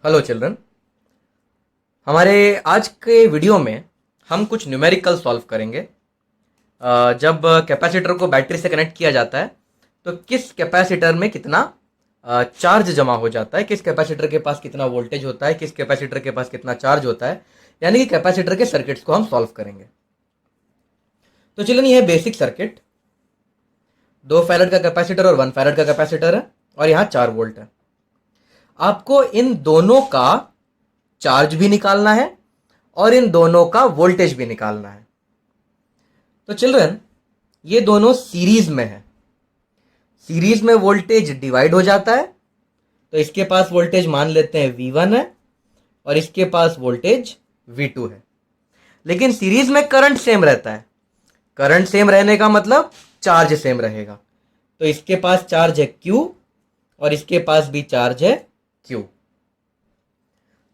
Hello children. हमारे आज के वीडियो में हम कुछ न्यूमेरिकल सॉल्व करेंगे। जब कैपेसिटर को बैटरी से कनेक्ट किया जाता है तो किस कैपेसिटर में कितना चार्ज जमा हो जाता है, किस कैपेसिटर के पास कितना वोल्टेज होता है, किस कैपेसिटर के पास कितना चार्ज होता है, यानी कि कैपेसिटर के सर्किट्स को हम सॉल्व करेंगे। तो चिल्ड्रन, ये है बेसिक सर्किट। 2 फैरेड का कैपेसिटर और 1 फैरेड का कैपेसिटर है और यहाँ 4 वोल्ट है। आपको इन दोनों का चार्ज भी निकालना है और इन दोनों का वोल्टेज भी निकालना है। तो चिल्ड्रन, ये दोनों सीरीज में है। सीरीज में वोल्टेज डिवाइड हो जाता है, तो इसके पास वोल्टेज मान लेते हैं V1 है और इसके पास वोल्टेज V2 है। लेकिन सीरीज में करंट सेम रहता है। करंट सेम रहने का मतलब चार्ज सेम रहेगा। तो इसके पास चार्ज है Q और इसके पास भी चार्ज है Q।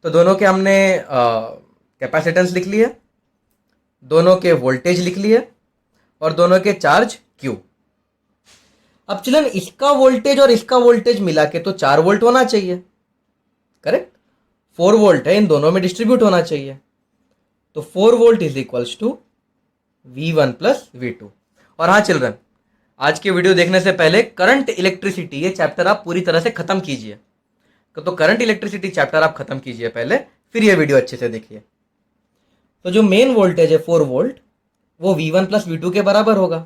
तो दोनों के हमने कैपेसिटेंस लिख लिया, दोनों के वोल्टेज लिख लिए और दोनों के चार्ज Q। अब चिल्ड्रन, इसका वोल्टेज और इसका वोल्टेज मिला के तो 4 वोल्ट होना चाहिए, करेक्ट। 4 वोल्ट है, इन दोनों में डिस्ट्रीब्यूट होना चाहिए। तो 4 volt is equals to V1 plus V2। और हाँ चिल्ड्रन, आज के वीडियो देखने से पहले करंट इलेक्ट्रिसिटी ये चैप्टर आप पूरी तरह से खत्म कीजिए। तो करंट इलेक्ट्रिसिटी चैप्टर आप खत्म कीजिए पहले, फिर ये वीडियो अच्छे से देखिए। तो जो मेन वोल्टेज है 4 वोल्ट, वो V1 प्लस V2 के बराबर होगा।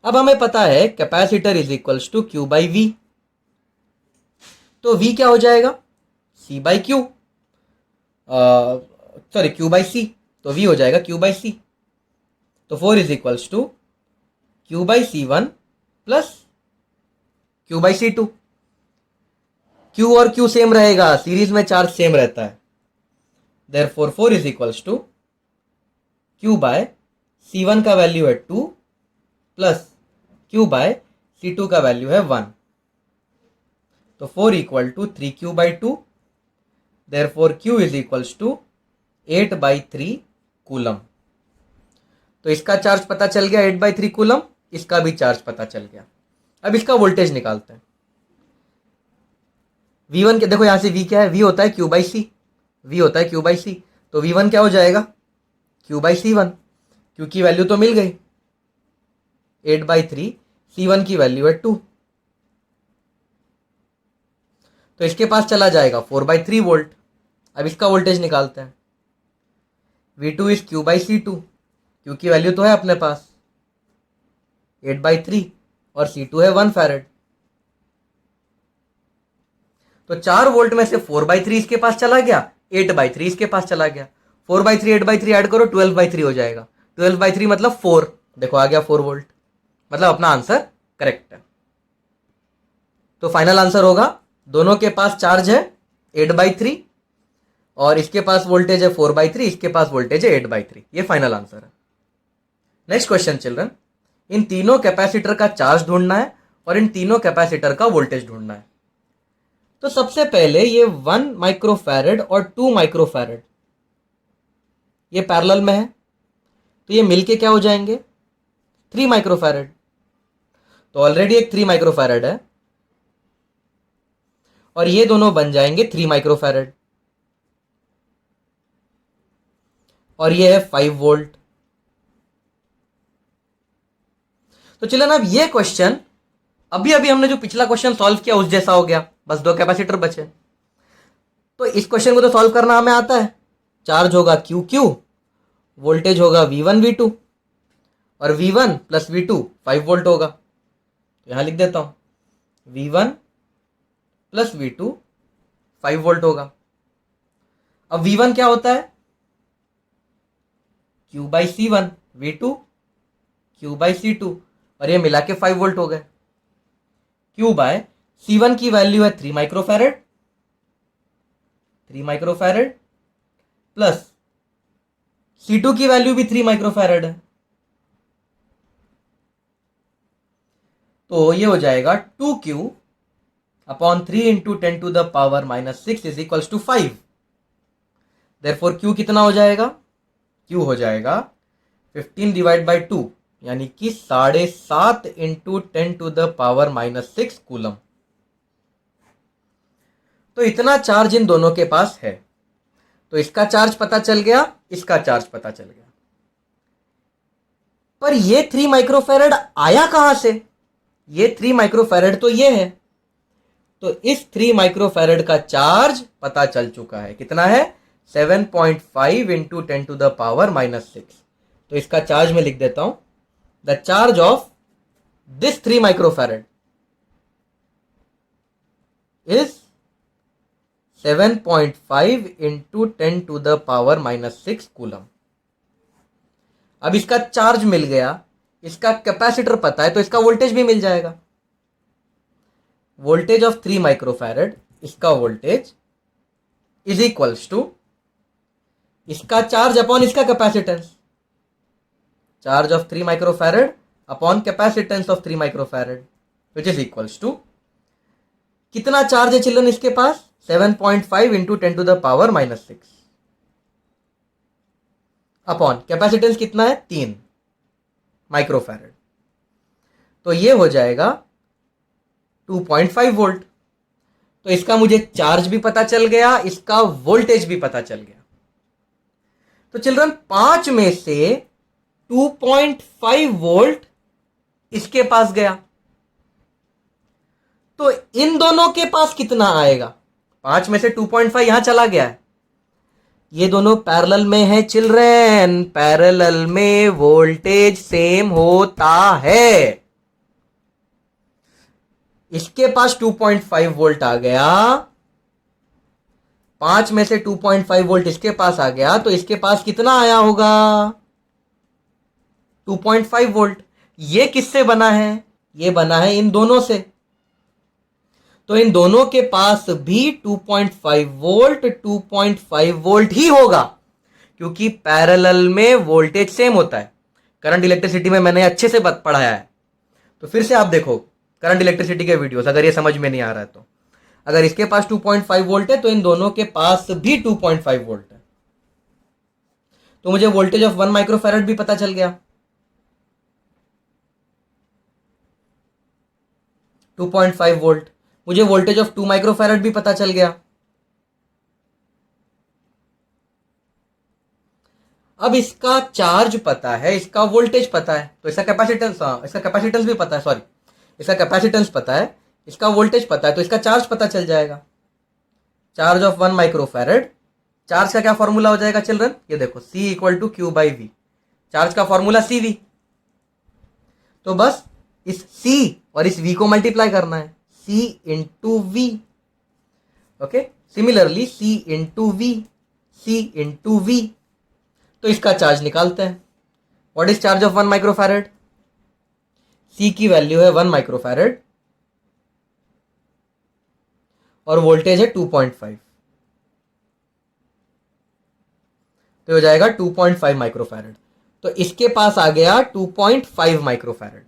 अब हमें पता है capacitor is equals to Q by V। तो V क्या हो जाएगा? C by Q, sorry Q by C। तो V हो जाएगा Q बाई C। तो 4 is equals to Q by C1 plus Q by C2। Q और Q सेम रहेगा, सीरीज में चार्ज सेम रहता है। Therefore 4 is equals to Q by C1 का वैल्यू है 2 प्लस Q बाय C2 का value है 1। तो 4 equal to 3Q by 2। Therefore Q is equals to 8 by 3 coulomb. तो इसका चार्ज पता चल गया 8 बाई 3 कूलम, इसका भी चार्ज पता चल गया। अब इसका वोल्टेज निकालते हैं। V1 के देखो, यहां से V क्या है? V होता है Q बाई C। V होता है Q बाई C। तो V1 क्या हो जाएगा? Q by C1। Q की वैल्यू तो मिल गई 8 बाई 3, C1 की वैल्यू है 2। तो इसके पास चला जाएगा 4 बाई 3 वोल्ट। अब इसका वोल्टेज निकालते हैं। V2 is Q by C2। Q की वैल्यू तो है अपने पास 8 बाई 3 और C2 है 1 फैरेड। तो 4 वोल्ट में से 4 बाई 3 इसके पास चला गया, 8 बाई 3 इसके पास चला गया। 4 बाई 3 8 बाई 3 ऐड करो, 12 बाई 3 हो जाएगा। 12 बाई 3 मतलब 4। देखो आ गया 4 वोल्ट, मतलब अपना आंसर करेक्ट है। तो फाइनल आंसर होगा, दोनों के पास चार्ज है 8 बाई 3 और इसके पास वोल्टेज है 4 बाई 3, इसके पास वोल्टेज है 8 बाई 3। ये फाइनल आंसर है। नेक्स्ट क्वेश्चन चिल्ड्रन, इन तीनों कैपेसिटर का चार्ज ढूंढना है और इन तीनों कैपेसिटर का वोल्टेज ढूंढना है। तो सबसे पहले ये 1 माइक्रोफैरेड और 2 माइक्रोफैरेड ये पैरेलल में है, तो ये मिलके क्या हो जाएंगे? 3 माइक्रोफैरेड। तो ऑलरेडी एक 3 माइक्रोफैरेड है और ये दोनों बन जाएंगे 3 माइक्रोफैरेड और ये है 5 वोल्ट। तो चलो ना, अब ये क्वेश्चन अभी अभी हमने जो पिछला क्वेश्चन सॉल्व किया उस जैसा हो गया, बस 2 कैपेसिटर बचे। तो इस क्वेश्चन को तो सॉल्व करना हमें आता है। चार्ज होगा QQ, वोल्टेज होगा V1 V2 और V1 प्लस V2 5 वोल्ट होगा। तो यहां लिख देता हूं V1 प्लस V2 5 वोल्ट होगा। अब V1 क्या होता है? Q by C1, V2 Q by C2 और ये मिला के 5 वोल्ट हो गए। Q बाय C1 की वैल्यू है 3 माइक्रोफैरेड, 3 माइक्रोफैरेड प्लस C2 की वैल्यू भी 3 माइक्रोफैरेड है। तो ये हो जाएगा 2Q upon 3 into 10 to the power minus 6 is equals to 5। Therefore Q कितना हो जाएगा? Q हो जाएगा 15 डिवाइड बाई 2, यानी कि 7.5 into 10 to the power minus 6 coulomb. तो इतना चार्ज इन दोनों के पास है। तो इसका चार्ज पता चल गया, इसका चार्ज पता चल गया। पर ये 3 माइक्रोफैरड आया कहां से? ये 3 माइक्रोफैरड तो ये है। तो इस 3 माइक्रोफैरड का चार्ज पता चल चुका है। कितना है? 7.5 इंटू 10 टू द पावर -6। तो इसका चार्ज मैं लिख देता हूं। The charge of this 3 microfarad is 7.5 into 10 to the power -6 coulomb. अब इसका चार्ज मिल गया, इसका कैपेसिटर पता है, तो इसका वोल्टेज भी मिल जाएगा। वोल्टेज ऑफ 3 माइक्रोफैरड, इसका वोल्टेज इज इक्वल्स टू इसका चार्ज अपॉन इसका capacitance. Charge of 3 microfarad upon capacitance of 3 microfarad which is equals to कितना चार्ज है चिल्ड्रन इसके पास? 7.5 into 10 to the power -6 upon capacitance कितना है? 3 माइक्रोफैरड। तो ये हो जाएगा 2.5 वोल्ट। तो इसका मुझे चार्ज भी पता चल गया, इसका वोल्टेज भी पता चल गया। तो चिल्ड्रन 5 में से 2.5 वोल्ट इसके पास गया। तो इन दोनों के पास कितना आएगा? 5 में से 2.5 यहां चला गया है। ये दोनों पैरेलल में है चिल्ड्रन। पैरेलल में वोल्टेज सेम होता है। इसके पास 2.5 वोल्ट आ गया, 5 में से 2.5 वोल्ट इसके पास आ गया, तो इसके पास कितना आया होगा? 2.5 वोल्ट। ये किससे बना है? ये बना है इन दोनों से। तो इन दोनों के पास भी 2.5 वोल्ट ही होगा, क्योंकि पैरेलल में वोल्टेज सेम होता है। करंट इलेक्ट्रिसिटी में मैंने अच्छे से पढ़ाया है, तो फिर से आप देखो करंट इलेक्ट्रिसिटी के वीडियोस, अगर ये समझ में नहीं आ रहा है तो। अगर इसके पास 2.5 वोल्ट है तो इन दोनों के पास भी 2.5 वोल्ट है। तो मुझे वोल्टेज ऑफ 1 माइक्रोफैरड भी पता चल गया, 2.5 वोल्ट। मुझे वोल्टेज ऑफ 2 माइक्रोफैरड भी पता चल गया। अब इसका चार्ज पता है, इसका वोल्टेज पता है, तो इसका कैपेसिटेंस, इसका कैपेसिटेंस भी पता है, सॉरी, इसका कैपेसिटेंस पता है, इसका वोल्टेज पता है, तो इसका चार्ज पता चल जाएगा। चार्ज ऑफ 1 माइक्रोफैरड, चार्ज का क्या फॉर्मूला हो जाएगा चिल्ड्रन? ये देखो, C equal to Q by V। Charge का फॉर्मूला CV। तो बस इस C और इस V को मल्टीप्लाई करना है, C into V। Okay, similarly C into V, C into V। तो इसका चार्ज निकालते हैं। What is charge of 1 microfarad? C की वैल्यू है 1 माइक्रोफैरड और वोल्टेज है 2.5, तो हो जाएगा 2.5 माइक्रोफैरड। तो इसके पास आ गया 2.5 माइक्रोफैरड।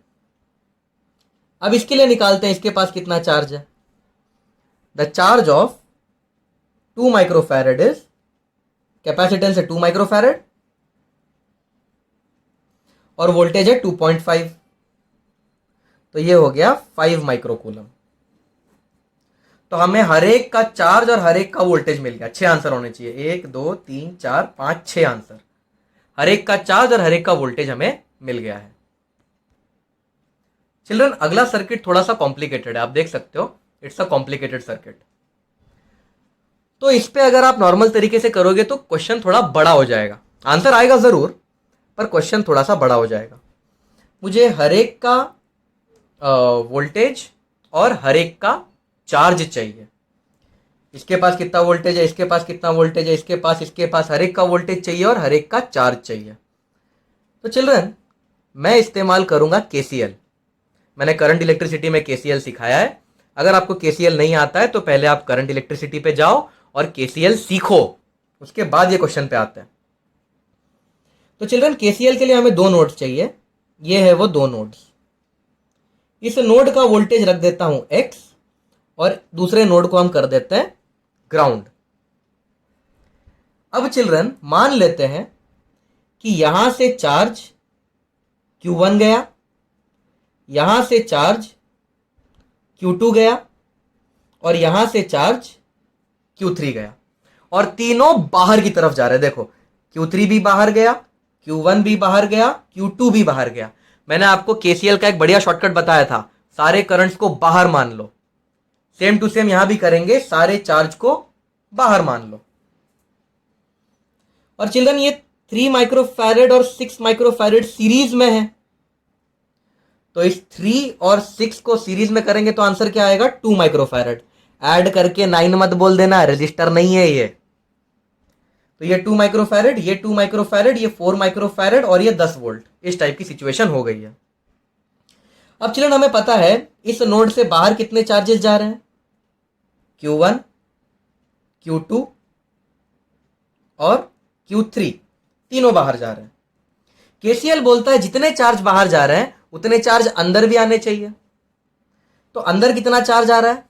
अब इसके लिए निकालते हैं इसके पास कितना चार्ज है। The charge of 2 microfarad is, capacitance है 2 माइक्रोफैरड और वोल्टेज है 2.5, तो ये हो गया 5 माइक्रोकूलम। तो हमें हर एक का चार्ज और हर एक का वोल्टेज मिल गया। 6 आंसर होने चाहिए, 1 2 3 4 5 6 आंसर। हर एक का चार्ज और हर एक का वोल्टेज हमें मिल गया है। चिल्ड्रन, अगला सर्किट थोड़ा सा कॉम्प्लिकेटेड है, आप देख सकते हो, इट्स अ कॉम्प्लिकेटेड सर्किट। तो इस पे अगर आप नॉर्मल तरीके से करोगे तो क्वेश्चन थोड़ा बड़ा हो जाएगा। आंसर आएगा जरूर, पर क्वेश्चन थोड़ा सा बड़ा हो जाएगा। मुझे हर एक का वोल्टेज और हर एक का चार्ज चाहिए। इसके पास कितना वोल्टेज है, इसके पास कितना वोल्टेज है, इसके पास हर एक का वोल्टेज चाहिए और हर एक का चार्ज चाहिए। तो चिल्ड्रन, मैं इस्तेमाल करूंगा KCL। मैंने करंट इलेक्ट्रिसिटी में KCL सिखाया है। अगर आपको KCL नहीं आता है तो पहले आप करंट इलेक्ट्रिसिटी पे जाओ और KCL सीखो, उसके बाद ये क्वेश्चन पे आते हैं। तो चिल्ड्रन, KCL के लिए हमें 2 नोड्स चाहिए। ये है वो 2 नोड्स। इस नोड का वोल्टेज रख देता हूं X और दूसरे नोड को हम कर देते हैं ग्राउंड। अब चिल्ड्रन, मान लेते हैं कि यहां से चार्ज Q1 गया, यहां से चार्ज Q2 गया और यहां से चार्ज Q3 गया और तीनों बाहर की तरफ जा रहे हैं। देखो Q3 भी बाहर गया, Q1 भी बाहर गया, Q2 भी बाहर गया। मैंने आपको KCL का एक बढ़िया शॉर्टकट बताया था, सारे करंट्स को बाहर मान लो। सेम टू सेम यहां भी करेंगे, सारे चार्ज को बाहर मान लो। और चिल्ड्रन ये 3 माइक्रोफैरेड और 6 माइक्रोफैरेड सीरीज में है, तो इस 3 और 6 को सीरीज में करेंगे तो आंसर क्या आएगा? 2 माइक्रोफैरेड। ऐड करके 9 मत बोल देना, रजिस्टर नहीं है ये। तो ये 2 माइक्रोफैरेड, ये 2 माइक्रोफैरेड, ये 4 माइक्रोफैरेड और ये 10 वोल्ट। इस टाइप की सिचुएशन हो गई है। अब चिल्ड्रन हमें पता है इस नोड से बाहर कितने चार्जेस जा रहे हैं? Q1, Q2 और Q3, तीनों बाहर जा रहे हैं। KCL बोलता है जितने चार्ज बाहर जा रहे हैं उतने चार्ज अंदर भी आने चाहिए। तो अंदर कितना चार्ज आ रहा है?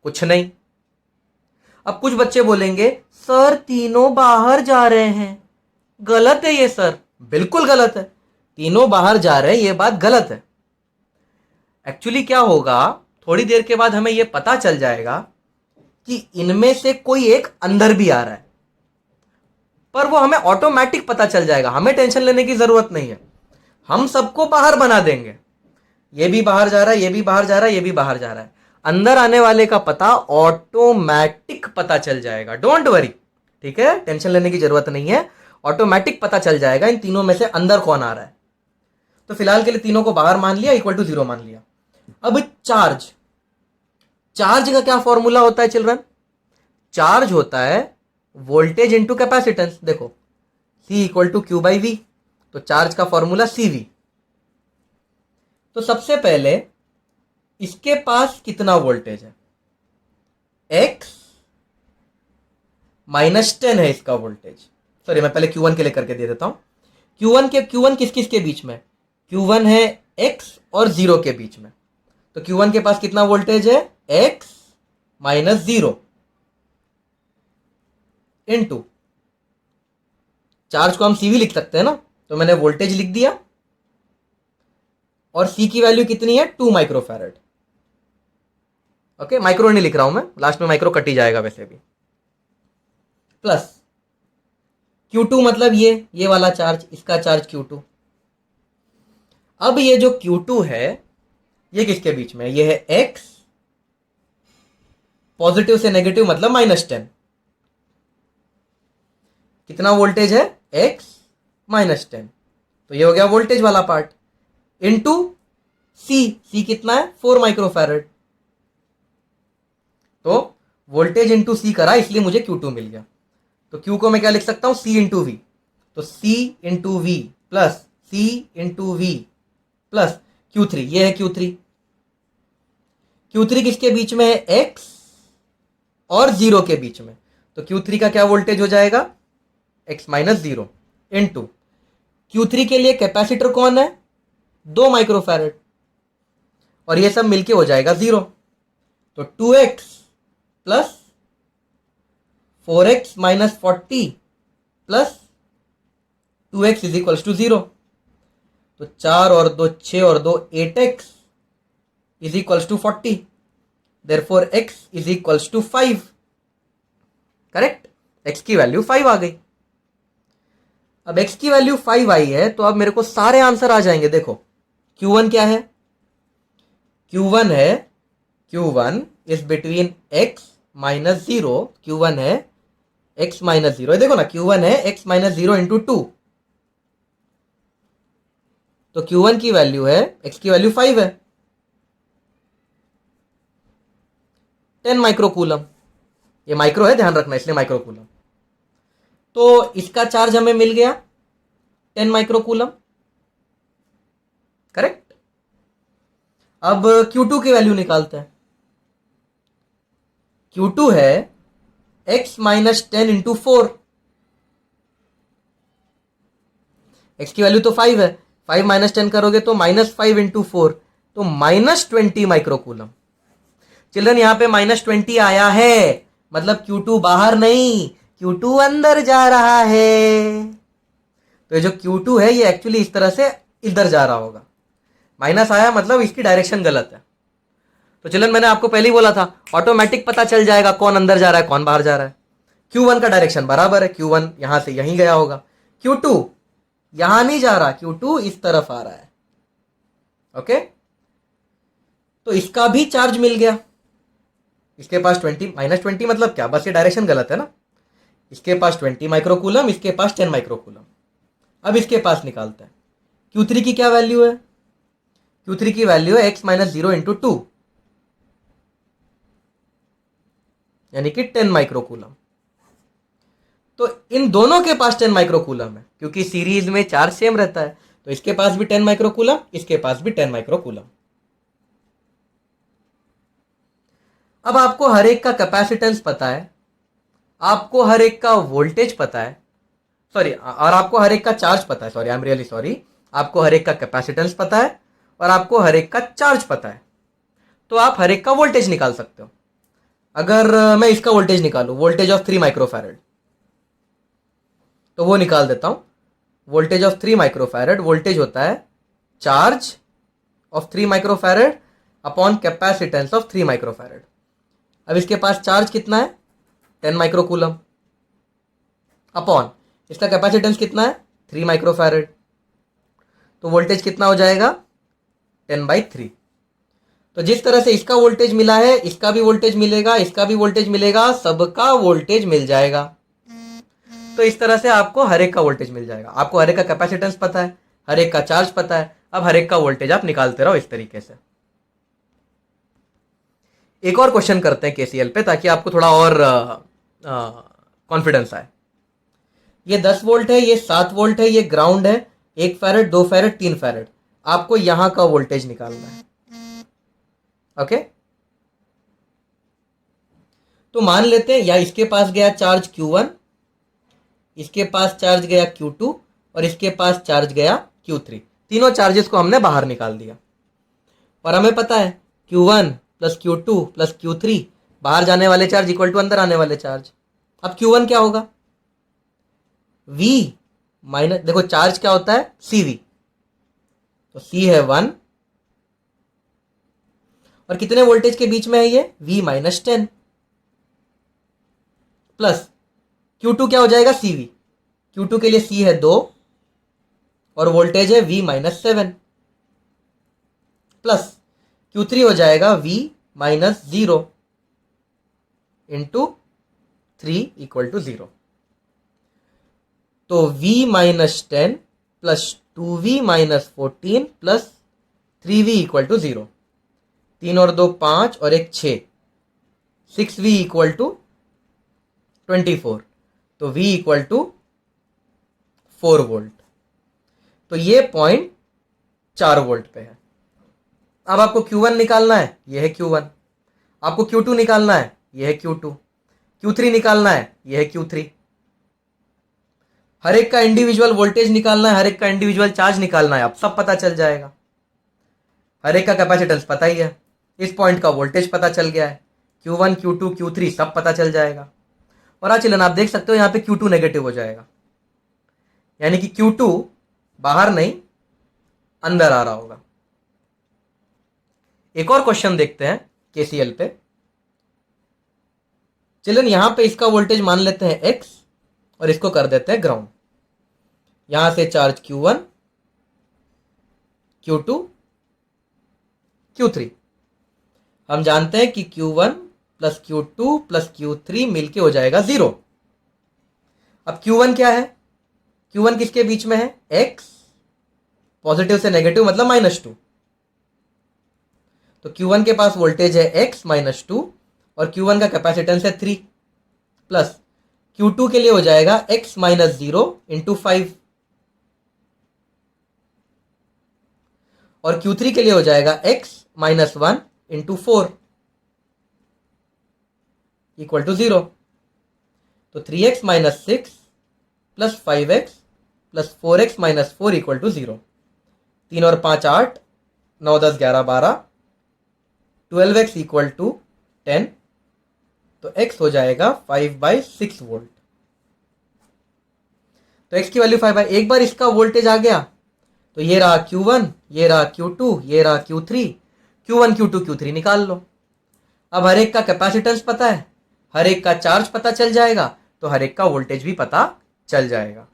कुछ नहीं। अब कुछ बच्चे बोलेंगे सर तीनों बाहर जा रहे हैं। गलत है ये सर, बिल्कुल गलत है। तीनों बाहर जा रहे हैं ये बात गलत है। एक्चुअली क्या होगा, थोड़ी देर के बाद हमें यह पता चल जाएगा कि इनमें से कोई एक अंदर भी आ रहा है, पर वो हमें ऑटोमेटिक पता चल जाएगा, हमें टेंशन लेने की जरूरत नहीं है। हम सबको बाहर बना देंगे। ये भी बाहर जा रहा है, ये भी बाहर जा रहा है, ये भी बाहर जा रहा है। अंदर आने वाले का पता ऑटोमेटिक पता चल जाएगा। डोंट वरी, ठीक है, टेंशन लेने की जरूरत नहीं है, ऑटोमेटिक पता चल जाएगा इन तीनों में से अंदर कौन आ रहा है। तो फिलहाल के लिए तीनों को बाहर मान लिया, इक्वल टू 0 मान लिया। अब चार्ज, चार्ज का क्या फॉर्मूला होता है चिल्ड्रन? चार्ज होता है वोल्टेज इंटू कैपेसिटेंस। देखो C equal to Q by V, तो चार्ज का फॉर्मूला CV। तो सबसे पहले इसके पास कितना वोल्टेज है? X -10 है इसका वोल्टेज। सॉरी, मैं पहले Q1 के लिए करके दे देता हूं। Q1 किस किस के बीच में? Q1 है X और 0 के बीच में। तो Q1 के पास कितना वोल्टेज है? X -0 इनटू, चार्ज को हम CV लिख सकते हैं ना, तो मैंने वोल्टेज लिख दिया और C की वैल्यू कितनी है? 2 माइक्रोफैरेड। ओके, माइक्रो नहीं लिख रहा हूं मैं, लास्ट में माइक्रो कट ही जाएगा वैसे भी। प्लस Q2 मतलब ये वाला चार्ज, इसका चार्ज Q2। अब ये जो Q2 है ये किसके बीच में? ये है X, पॉजिटिव से नेगेटिव मतलब -10। कितना वोल्टेज है? X -10। तो ये हो गया वोल्टेज वाला पार्ट। इनटू C कितना है? 4 माइक्रोफैरेड। तो वोल्टेज इंटू C करा, इसलिए मुझे Q2 मिल गया। तो Q को मैं क्या लिख सकता हूं? C into V। तो C into V plus C into V plus Q3, ये है Q3। Q3 किसके बीच में है? X और 0 के बीच में। तो Q3 का क्या वोल्टेज हो जाएगा? X -0 इनटू Q3 के लिए कैपेसिटर कौन है? 2 माइक्रोफैरेड, और ये सब मिलके हो जाएगा 0। तो 2x plus 4x -40 plus 2x is equals to 0। तो 4 और 2 6 और 2 8x is equals to 40। Therefore x is equals to 5। Correct, x की वैल्यू 5 आ गई। अब x की वैल्यू 5 आई है तो अब मेरे को सारे आंसर आ जाएंगे। देखो Q1 क्या है? Q1 है, Q1 is between x -0। Q1 है x -0, देखो ना, Q1 है x -0 इंटू 2। तो Q1 की वैल्यू है, x की वैल्यू 5 है, 10 माइक्रोकूलम। ये माइक्रो है, ध्यान रखना, इसलिए माइक्रोकूलम। तो इसका चार्ज हमें मिल गया 10 माइक्रोकूलम। करेक्ट। अब Q2 की वैल्यू निकालते हैं। Q2 है x -10 इंटू 4। x की वैल्यू तो 5 है, 5 -10 करोगे तो -5 इंटू 4, तो -20 माइक्रोकूलम। चिल्ड्रन यहां पे -20 आया है, मतलब Q2 बाहर नहीं, Q2 अंदर जा रहा है। तो ये जो Q2 है ये एक्चुअली इस तरह से इधर जा रहा होगा। माइनस आया मतलब इसकी डायरेक्शन गलत है। तो चिल्ड्रन मैंने आपको पहले ही बोला था ऑटोमेटिक पता चल जाएगा कौन अंदर जा रहा है कौन बाहर जा रहा है। Q1 का डायरेक्शन बराबर है, Q1 यहां से यहीं गया होगा, Q2 यहां नहीं जा रहा, Q2 इस तरफ आ रहा है। ओके, तो इसका भी चार्ज मिल गया। इसके पास 20 -20 मतलब क्या, बस ये डायरेक्शन गलत है ना। इसके पास 20 माइक्रोकूलम, इसके पास 10 माइक्रोकूलम। अब इसके पास निकालते हैं Q3 की क्या वैल्यू है। Q3 की वैल्यू है x - 0 × 2 यानी कि 10 माइक्रोकूलम। तो इन दोनों के पास 10 माइक्रोकूलम है क्योंकि सीरीज में चार्ज सेम रहता है। तो इसके पास भी 10 माइक्रोकूलम, इसके पास भी 10 माइक्रोकूलम। अब आपको हर एक का कैपेसिटेंस पता है, आपको हर एक का वोल्टेज पता है, सॉरी, और आपको हर एक का चार्ज पता है, sorry I am really sorry, आपको हर एक का कैपेसिटेंस पता है और आपको हर एक का चार्ज पता है। तो आप हर एक का वोल्टेज निकाल सकते हो। अगर मैं इसका वोल्टेज निकालूं, वोल्टेज ऑफ 3 माइक्रोफैरड, तो वो निकाल देता हूं। वोल्टेज ऑफ 3 माइक्रोफैरड, वोल्टेज होता है charge of 3 microfarad upon capacitance of 3 microfarad. अब इसके पास चार्ज कितना है 10 माइक्रोकूलम अपॉन इसका कैपेसिटेंस कितना है 3 माइक्रोफैरड। तो वोल्टेज कितना हो जाएगा 10/3। तो जिस तरह से इसका वोल्टेज मिला है इसका भी वोल्टेज मिलेगा, इसका भी वोल्टेज मिलेगा, सबका वोल्टेज मिल जाएगा। तो इस तरह से आपको हर एक का वोल्टेज मिल जाएगा। आपको हर एक का कैपेसिटेंस पता है, हर एक का चार्ज पता है, अब हर एक का वोल्टेज आप निकालते रहो इस तरीके से। एक और क्वेश्चन करते हैं केसीएल पे ताकि आपको थोड़ा और कॉन्फिडेंस आए। ये 10 वोल्ट है, ये 7 वोल्ट है, ये ग्राउंड है, 1 फैरड, 2 फैरड, 3 फैरड। आपको यहां का वोल्टेज निकालना है। ओके, तो मान लेते हैं या इसके पास गया चार्ज Q1, इसके पास चार्ज गया Q2 और इसके पास चार्ज गया Q3। तीनों चार्जेस को हमने बाहर निकाल दिया और हमें पता है Q1 + Q2 + Q3 बाहर जाने वाले चार्ज इक्वल टू अंदर आने वाले चार्ज। अब Q1 क्या होगा V माइनस, देखो चार्ज क्या होता है CV, तो C है 1 और कितने वोल्टेज के बीच में है ये V - 10 प्लस Q2 क्या हो जाएगा CV, Q2 के लिए C है 2 और वोल्टेज है V - 7 प्लस Q3 हो जाएगा V - 0 × 3 = 0। तो V - 10 plus 2V - 14 plus 3V = 0। 3 और 2 5 और 1 6, 6V = 24। तो V = 4 वोल्ट। तो ये पॉइंट 4 वोल्ट पे है। अब आपको Q1 निकालना है, ये है Q1। आपको Q2 निकालना है, ये है Q2। Q3 निकालना है, ये है Q3। हर एक का इंडिविजुअल वोल्टेज निकालना है, हर एक का इंडिविजुअल चार्ज निकालना है। अब सब पता चल जाएगा। हर एक का कैपेसिटेंस पता ही है, इस पॉइंट का वोल्टेज पता चल गया है, Q1 Q2 Q3 सब पता चल जाएगा। और आज चिल्ड्रन आप देख सकते हो यहाँ पे Q2 नेगेटिव हो जाएगा, यानी कि Q2 बाहर नहीं अंदर आ रहा होगा। एक और क्वेश्चन देखते हैं केसीएल पे। चिल्ड्रन यहां पे इसका वोल्टेज मान लेते हैं X और इसको कर देते हैं ग्राउंड। यहां से चार्ज Q1 Q2 Q3। हम जानते हैं कि Q1 + Q2 + Q3 मिलके हो जाएगा 0। अब Q1 क्या है, Q1 किसके बीच में है X, पॉजिटिव से नेगेटिव मतलब -2। तो Q1 के पास वोल्टेज है X - 2 और Q1 का कैपेसिटेंस है 3 प्लस Q2 के लिए हो जाएगा X - 0 × 5 और Q3 के लिए हो जाएगा X - 1 × 4 = 0। तो 3x - 6 + 5x + 4x - 4 = 0। 3 और 5 8, 9 10 11 12, 12x = 10। तो x हो जाएगा 5/6 वोल्ट। तो x की वैल्यू 5 एक बार इसका वोल्टेज आ गया तो ये रहा Q1, ये रहा Q2, ये रहा Q3। Q1 Q2 Q3 निकाल लो। अब हर एक का कैपेसिटेंस पता है, हर एक का चार्ज पता चल जाएगा, तो हर एक का वोल्टेज भी पता चल जाएगा।